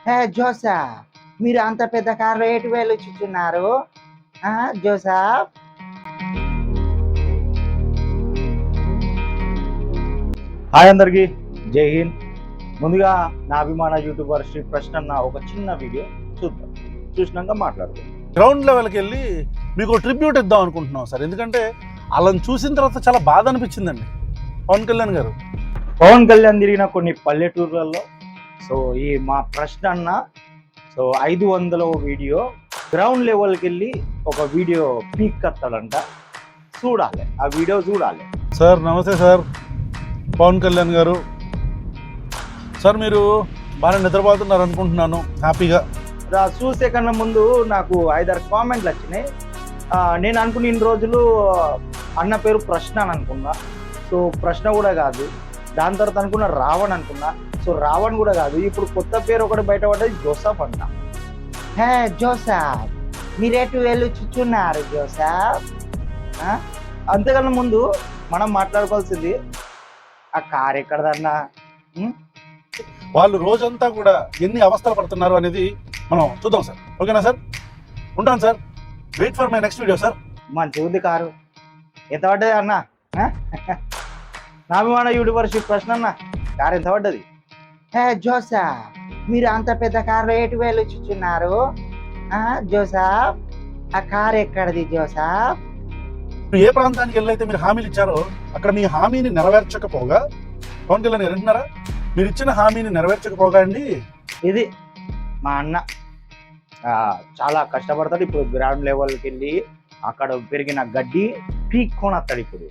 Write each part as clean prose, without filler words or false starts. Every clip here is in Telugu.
హే జోసఫ్, మీరు అంత పెద్ద కారులో ఎటు వెళ్ళుచున్నారు? జోసఫ్. హాయ్ అందరికీ, జై హింద్. ముందుగా నా అభిమాన యూట్యూబర్ శ్రీ ప్రశ్న ఒక చిన్న వీడియో చూద్దాం, చూసినాక మాట్లాడుతాం. గ్రౌండ్ లెవెల్కి వెళ్ళి మీకు ట్రిబ్యూట్ ఇద్దాం అనుకుంటున్నాం సార్. ఎందుకంటే వాళ్ళని చూసిన తర్వాత చాలా బాధ అనిపించిందండి. పవన్ కళ్యాణ్ గారు పవన్ కళ్యాణ్ తిరిగిన కొన్ని పల్లెటూర్లలో సో ఈ మా ప్రశ్న అన్న 500 వీడియో గ్రౌండ్ లెవెల్కి వెళ్ళి ఒక వీడియో పీక్ కత్తాడంట. చూడాలి, ఆ వీడియో చూడాలి. సార్ నమస్తే సార్. పవన్ కళ్యాణ్ గారు సార్, మీరు బాగా నిద్రపోతున్నారు అనుకుంటున్నాను హ్యాపీగా. చూసే కన్నా ముందు నాకు 5-6 కామెంట్లు వచ్చినాయి. నేను అనుకున్న ఇన్ని రోజులు అన్న పేరు ప్రశ్న అని అనుకున్నా. సో ప్రశ్న కూడా కాదు. దాని తర్వాత అనుకున్న రావణ్ అనుకున్నా. సో రావణ్ కూడా కాదు. ఇప్పుడు కొత్త పేరు ఒకటి బయటపడ్డది, జోసఫ్ అంట. హే జోసఫ్, మీరేటు వెళ్ళుచున్నారు జోసఫ్? అంతకన్నా ముందు మనం మాట్లాడుకోవాల్సింది ఆ కార్ ఎక్కడదన్నా. వాళ్ళు రోజంతా కూడా ఎన్ని అవస్థలు పడుతున్నారు అనేది మనం చూద్దాం సార్. ఓకేనా సార్? ఉంటాను sir. Wait for my next video sir. మంచి ఉంది కారు. ఎంత పడ్డది అన్న? నా అభిమాన యూట్యూబర్షిప్ ప్రశ్న అన్న, కారు ఎంత పడ్డది? హే జోసఫ్, మీరు అంత పెద్ద కారులో ఎటు వెళ్ళుచున్నారు? జోసఫ్, ఆ కారు ఎక్కడది జోసఫ్? ఏ ప్రాంతానికి వెళ్ళైతే మీరు హామీలు ఇచ్చారో అక్కడ మీ హామీని నెరవేర్చకపోగా, పవన్ కళ్యాణ్ గారు వింటున్నారా? మీరు ఇచ్చిన హామీని నెరవేర్చకపోగా అండి, ఇది మా అన్న చాలా కష్టపడతాడు. ఇప్పుడు గ్రౌండ్ లెవెల్కి వెళ్ళి అక్కడ పెరిగిన గడ్డి పీక్కొని వస్తాడు. ఇప్పుడు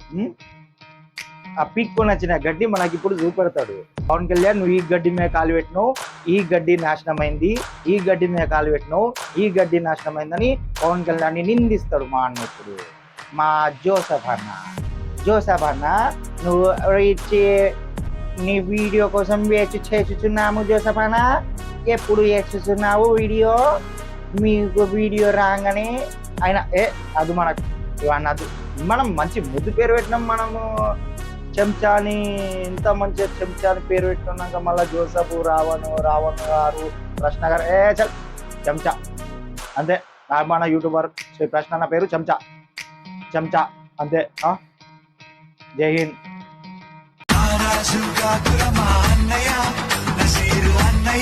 ఆ పీక్కొని వచ్చిన గడ్డి మనకి ఇప్పుడు చూపెడతాడు. పవన్ కళ్యాణ్, నువ్వు ఈ గడ్డి మీద కాలు పెట్టినావు, ఈ గడ్డి నాశనమైంది, ఈ గడ్డి మీద కాలు పెట్టినావు, ఈ గడ్డి నాశనమైందని పవన్ కళ్యాణ్ని నిందిస్తాడు మా అన్న. ఇప్పుడు మా జోసఫ్ అన్న, నువ్వు ఇచ్చే నీ వీడియో కోసం చేస్తున్నాము జోసఫ్ అన్న. ఎప్పుడు చేస్తున్నావు వీడియో? మీకు వీడియో రాగానే ఆయన అది మనకు అన్నది. మనం మంచి ముద్దు పేరు పెట్టినాం. మనము చెంచాని, ఇంత మంచి చెంచాని పేరు పెట్టుకున్నాక మళ్ళీ జోసఫ్, రావణ్ గారు, ప్రశ్న గారు చల్ చెంచా అంతే. మన యూట్యూబర్ శ్రీ ప్రశ్న అన్న పేరు చెంచా అంతే. జై హింద్. అన్నయ్య